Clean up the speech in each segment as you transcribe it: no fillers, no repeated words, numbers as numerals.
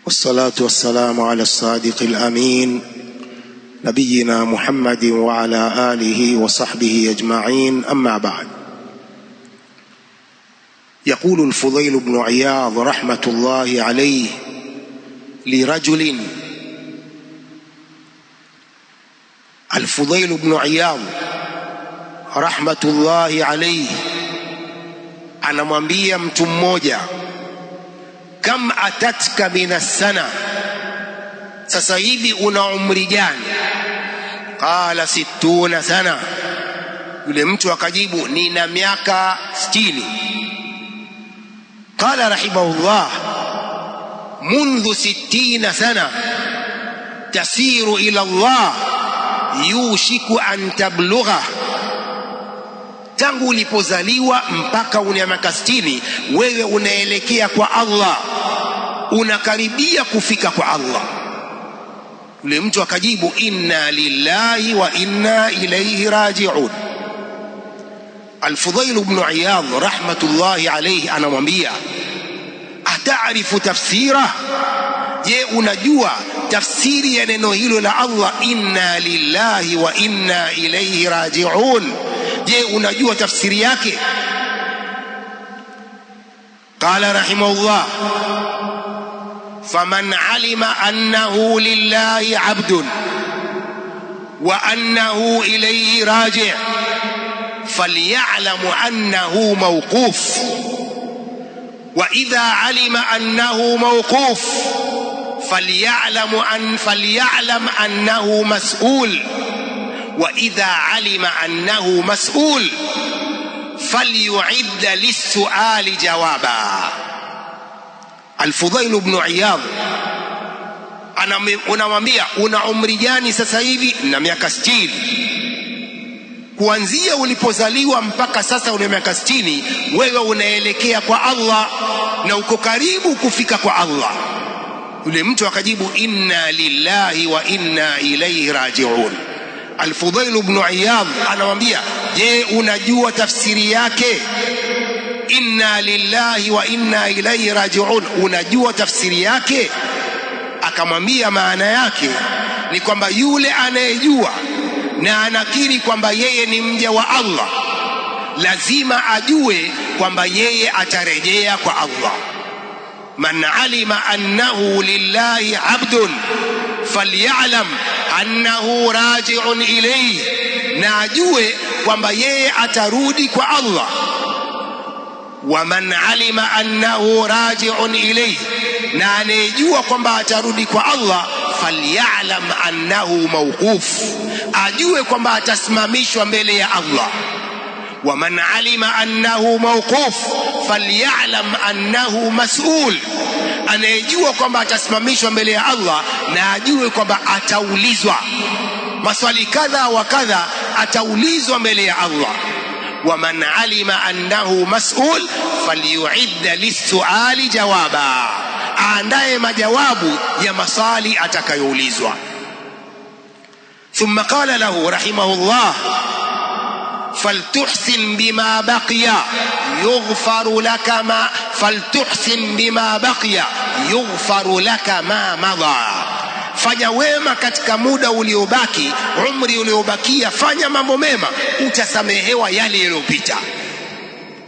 والصلاة والسلام على الصادق الأمين نبينا محمد وعلى آله وصحبه أجمعين، أما بعد. يقول الفضيل بن عياض رحمة الله عليه لرجل، الفضيل بن عياض رحمة الله عليه anamwambia mtu mmoja, kam atatka minas sana, sasa hivi una umri gani? Qala 60 sana. Yule mtu akajibu, nina miaka 60. Qala rahimahullah, mundhu 60 sana tasiru ila Allah yushiku an tablugha, tangu ulipozaliwa mpaka una miaka 60 wewe unaelekea kwa Allah, unakaribia kufika kwa Allah. Yule mtu akajibu, inna lillahi wa inna ilayhi raji'un. Al-Fudhail ibn Iyadh rahmatullahi alayhi anamwambia, ata'rifu tafsira, je, unajua tafsiri ya neno hilo la Allah, inna lillahi wa inna ilayhi raji'un? Je, unajua tafsiri yake? Qala rahimahullah, faman alima annahu lillahi abdun wa annahu ilayhi raji' falyalam annahu mawquf, wa idha alima annahu mawquf falyalam annahu mas'ul, وإذا علم أنه مسؤول فليعد للسؤال جوابا. الفضيل بن عياض unamwambia, una umri gani sasa hivi? Na miaka 60. Kuanzia ulipozaliwa mpaka sasa una miaka 60, wewe unaelekea kwa Allah na uko karibu kufika kwa Allah. Yule mtu akajibu, inna lillahi wa inna ilayhi raji'un. Al-Fudhail ibn Iyadh anamwambia, je, unajua tafsiri yake? Inna lillahi wa inna ilayhi raji'un, unajua tafsiri yake? Akamwambia, maana yake ni kwamba yule anayejua na anakiri kwamba yeye ni mja wa Allah lazima ajue kwamba yeye atarejea kwa Allah. Man alima annahu lillahi abdun falyalam annahu raji'un ilayhi, na ajue kwamba yeye atarudi kwa Allah. Wa man alima annahu raji'un ilayhi, na anejua kwamba atarudi kwa Allah, falyalam annahu mawquf, ajue kwamba atasimamishwa mbele ya Allah. Wa man alima annahu mawquf falyalam annahu mas'ul, anayejua kwamba atasimamishwa mbele ya Allah na ajue kwamba ataulizwa maswali kadha wa kadha, ataulizwa mbele ya Allah. Wa man alima annahu mas'ul falyu'idda lis-su'ali jawaba, aandaye majawabu ya maswali atakayoulizwa. Thumma qala lahu rahimahullah, فلتحسن بما بقي يغفر لك ما فلتحسن بما بقي يغفر لك ما مضى, fanya wema katika muda uliobaki, umri uliobakia, fanya mambo mema, utasamehewa yale yaliyopita.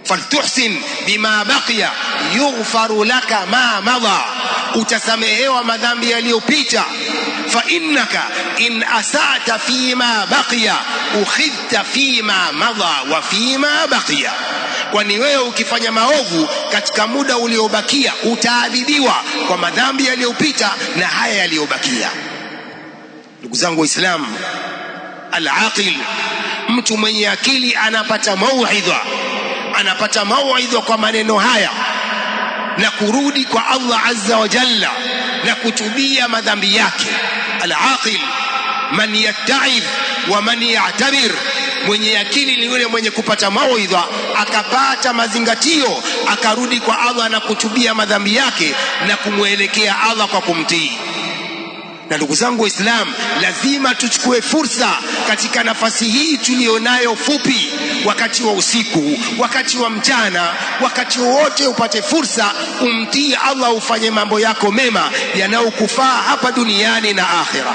Faltuhsin bima baqiya yughfaru laka ma madha, utasamehewa madhambi yaliyopita. Fa innaka in asata fima baqiya ukhidhta fima madha wa fima baqiya, kwani wewe ukifanya maovu katika muda uliobakia utaadhibiwa kwa madhambi yaliyopita na haya yaliyobakia. Ndugu zangu Waislamu, al-aqil, mtu mwenye akili, anapata mauidha kwa maneno haya na kurudi kwa Allah azza wa jalla na kutubia madhambi yake. Al-aqil man yatta'id wa man ya'tabir, mwenye akili ni yule mwenye kupata mauidha, akapata mazingatio, akarudi kwa Allah na kutubia madhambi yake na kumwelekea Allah kwa kumtii. Na ndugu zangu Waislamu, lazima tuchukue fursa katika nafasi hii tulionayo fupi, wakati wa usiku, wakati wa mchana, wakati wote upate fursa umtii Allah, ufanye mambo yako mema yanayokufaa hapa duniani na akhira.